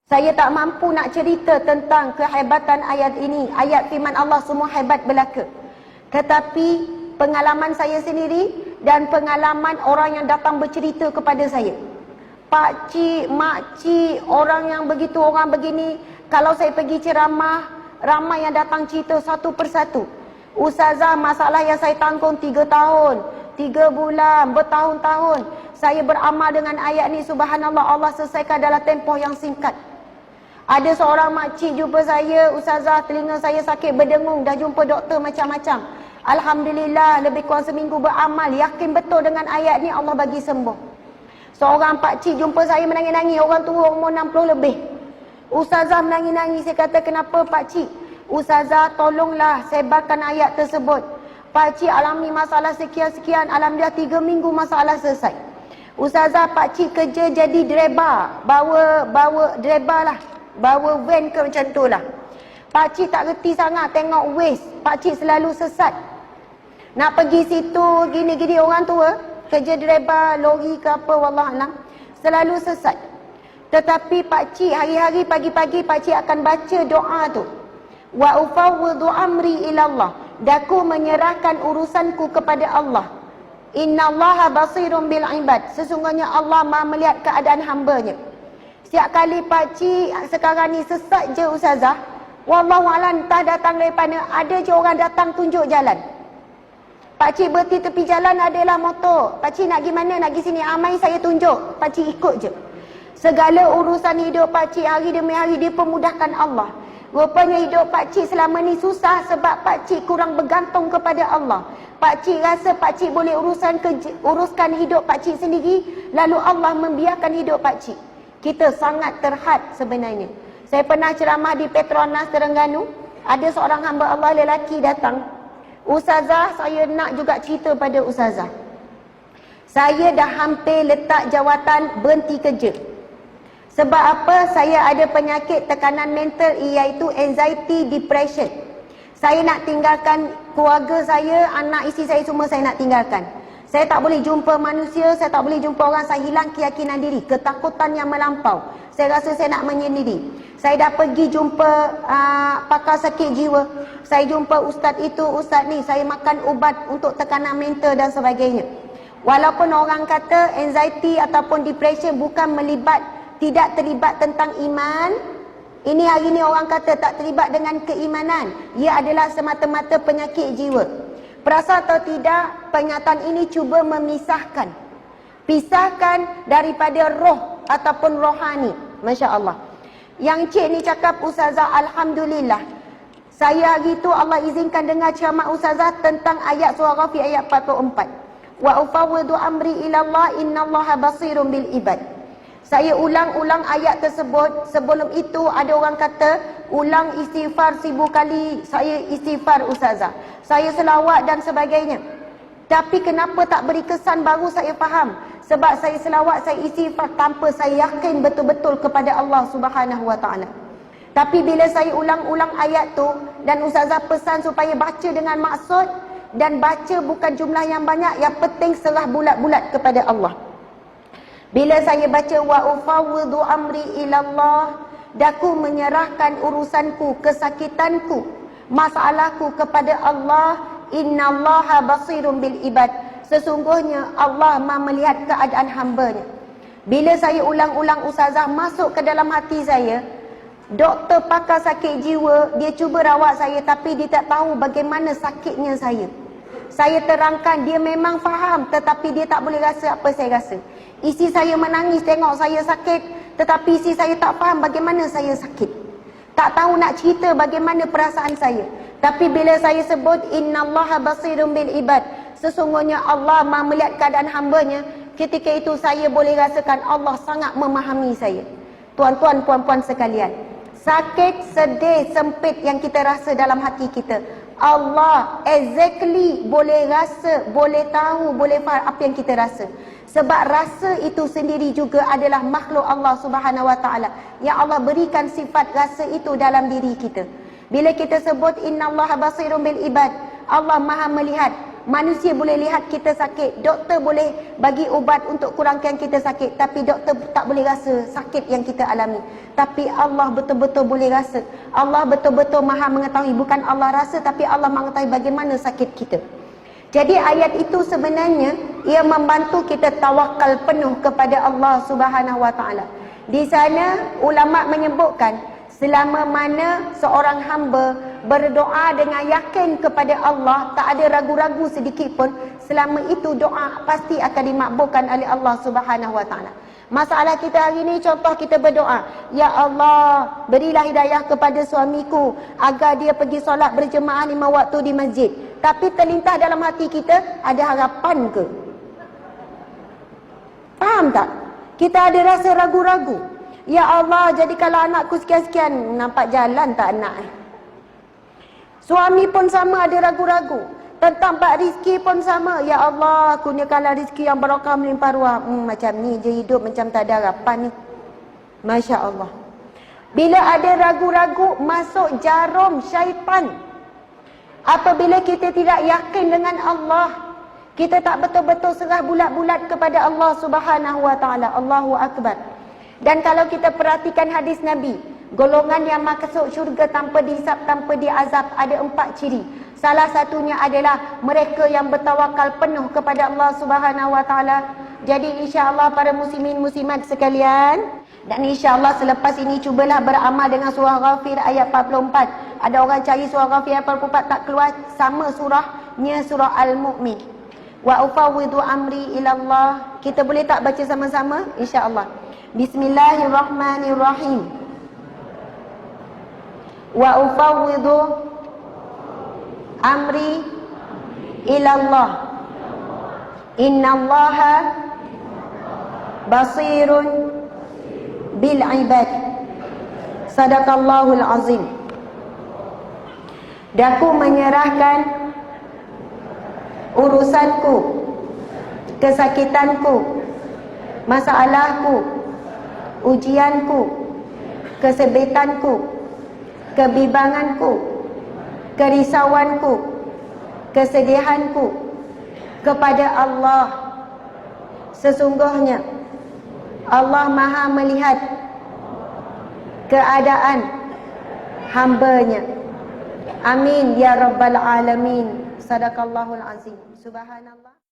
Saya tak mampu nak cerita tentang kehebatan ayat ini. Ayat firman Allah semua hebat belaka. Tetapi pengalaman saya sendiri dan pengalaman orang yang datang bercerita kepada saya. Pak cik, mak cik, orang yang begitu, orang begini. Kalau saya pergi ceramah, ramai yang datang cerita satu persatu. Ustazah, masalah yang saya tanggung 3 tahun, 3 bulan, bertahun-tahun. Saya beramal dengan ayat ni, subhanallah, Allah selesaikan dalam tempoh yang singkat. Ada seorang makcik jumpa saya, Ustazah, telinga saya sakit berdengung, dah jumpa doktor macam-macam. Alhamdulillah, lebih kurang seminggu beramal, yakin betul dengan ayat ni Allah bagi sembuh. Seorang pakcik jumpa saya menangis-nangis, orang tua umur 60 lebih. Ustazah menangis-nangis, saya kata, kenapa pakcik? Ustazah, tolonglah sebarkan ayat tersebut. Pakcik alami masalah sekian-sekian, alhamdulillah 3 minggu masalah selesai. Ustazah, pakcik kerja jadi driver, bawa driver lah, bawa van ke macam tu lah. Pakcik tak reti sangat tengok waste, pakcik selalu sesat. Nak pergi situ, gini-gini, orang tua, kerja driver, lori ke apa, wallahualam, selalu sesat. Tetapi pakcik hari-hari pagi-pagi pakcik akan baca doa tu. Wa ufawwidu amri ilallah. Daku menyerahkan urusanku kepada Allah. Innallaha basirun bil ibad. Sesungguhnya Allah Maha melihat keadaan hamba-Nya. Setiap kali pakcik sekarang ni sesat je Ustazah, wallahualam, entah datang daripada, ada je orang datang tunjuk jalan. Pakcik berhenti tepi jalan, adalah motor. Pakcik nak pergi mana, nak pergi sini, amai saya tunjuk. Pakcik ikut je. Segala urusan hidup pakcik hari demi hari dipermudahkan Allah. Rupanya hidup pakcik selama ni susah sebab pakcik kurang bergantung kepada Allah. Pakcik rasa pakcik boleh uruskan hidup pakcik sendiri, lalu Allah membiarkan hidup pakcik. Kita sangat terhad sebenarnya. Saya pernah ceramah di Petronas Terengganu. Ada seorang hamba Allah lelaki datang. Ustazah, saya nak juga cerita pada Ustazah. Saya dah hampir letak jawatan berhenti kerja. Sebab apa? Saya ada penyakit tekanan mental, iaitu anxiety, depression. Saya nak tinggalkan keluarga saya, anak isteri saya semua saya nak tinggalkan. Saya tak boleh jumpa manusia, saya tak boleh jumpa orang, saya hilang keyakinan diri, ketakutan yang melampau. Saya rasa saya nak menyendiri. Saya dah pergi jumpa pakar sakit jiwa. Saya jumpa ustaz itu, ustaz ni, saya makan ubat untuk tekanan mental dan sebagainya. Walaupun orang kata anxiety ataupun depression bukan tidak terlibat tentang iman. Ini hari ni orang kata tak terlibat dengan keimanan. Ia adalah semata-mata penyakit jiwa. Perasan atau tidak, pernyataan ini cuba memisahkan. Pisahkan daripada roh ataupun rohani. Masya Allah. Yang cik ni cakap, Ustazah, Alhamdulillah, saya hari tu Allah izinkan dengar ceramah Ustazah tentang ayat surah Ghafir ayat 44. Wa ufawwidu amri ilallah innallaha basirun bil ibad. Saya ulang-ulang ayat tersebut. Sebelum itu ada orang kata, ulang istighfar 1000 kali. Saya istighfar Ustazah, saya selawat dan sebagainya. Tapi kenapa tak beri kesan, baru saya faham. Sebab saya selawat, saya istighfar tanpa saya yakin betul-betul kepada Allah Subhanahu Wa Taala. Tapi bila saya ulang-ulang ayat tu, dan Ustazah pesan supaya baca dengan maksud, dan baca bukan jumlah yang banyak, yang penting serah bulat-bulat kepada Allah. Bila saya baca wa ufawwidu amri ilallah, daku menyerahkan urusanku, kesakitanku, masalahku kepada Allah. Innallaha basirun bil ibad. Sesungguhnya Allah Maha melihat keadaan hamba-Nya. Bila saya ulang-ulang Ustazah, masuk ke dalam hati saya. Doktor pakar sakit jiwa, dia cuba rawat saya, tapi dia tak tahu bagaimana sakitnya saya. Saya terangkan, dia memang faham, tetapi dia tak boleh rasa apa saya rasa. Isteri saya menangis tengok saya sakit, tetapi isteri saya tak faham bagaimana saya sakit. Tak tahu nak cerita bagaimana perasaan saya. Tapi bila saya sebut innallaha basirun bil ibad, sesungguhnya Allah Maha melihat keadaan hamba-Nya, ketika itu saya boleh rasakan Allah sangat memahami saya. Tuan-tuan, puan-puan sekalian, sakit, sedih, sempit yang kita rasa dalam hati kita, Allah exactly boleh rasa, boleh tahu, boleh faham apa yang kita rasa. Sebab rasa itu sendiri juga adalah makhluk Allah Subhanahu Wa Taala, yang Allah berikan sifat rasa itu dalam diri kita. Bila kita sebut innallaha basirun bil ibad, Allah Maha melihat, Manusia boleh lihat kita sakit, doktor boleh bagi ubat untuk kurangkan kita sakit, tapi doktor tak boleh rasa sakit yang kita alami. Tapi Allah betul-betul boleh rasa. Allah betul-betul maha mengetahui. Bukan Allah rasa, tapi Allah mengetahui bagaimana sakit kita. Jadi ayat itu sebenarnya ia membantu kita tawakal penuh kepada Allah Subhanahu Wa Taala. Di sana ulama menyebutkan selama mana seorang hamba berdoa dengan yakin kepada Allah, tak ada ragu-ragu sedikit pun, selama itu doa pasti akan dimakbulkan oleh Allah Subhanahu Wa Taala. Masalah kita hari ini, contoh kita berdoa, ya Allah, berilah hidayah kepada suamiku agar dia pergi solat berjemaah 5 waktu di masjid. Tapi terlintas dalam hati kita, ada harapan ke? Faham tak? Kita ada rasa ragu-ragu. Ya Allah, jadikanlah anakku sekian-sekian. Nampak jalan tak anak? Suami pun sama ada ragu-ragu. Tentang bab rizki pun sama. Ya Allah, kurniakanlah rizki yang barakah melimpah ruah. Macam ni je hidup, macam tak ada harapan ni. Masya Allah. Bila ada ragu-ragu, masuk jarum syaitan. Apabila kita tidak yakin dengan Allah, kita tak betul-betul serah bulat-bulat kepada Allah Subhanahu Wa Taala. Allahu Akbar. Dan kalau kita perhatikan hadis Nabi, golongan yang masuk syurga tanpa dihisap, tanpa diazab, ada 4 ciri. Salah satunya adalah mereka yang bertawakal penuh kepada Allah Subhanahu Wa Taala. Jadi insya-Allah para muslimin muslimat sekalian, dan insya-Allah selepas ini cubalah beramal dengan surah Ghafir ayat 44. Ada orang cari surah Ghafir ayat 44 tak keluar, sama surahnya surah Al-Mu'min. Wa ufawwidu amri ila Allah. Kita boleh tak baca sama-sama? Insya-Allah. Bismillahirrahmanirrahim. Wa ufawwidu amri ilallah. Innallaha basirun bil ibad. Sadaqallahul azim. Daku menyerahkan urusanku, kesakitanku, masalahku, ujianku, kesebitanku, kebimbanganku, kerisauanku, kesedihanku kepada Allah. Sesungguhnya Allah Maha melihat keadaan hamba-Nya. Amin ya rabbal alamin. Sadaqallahul azim. Subhanallah.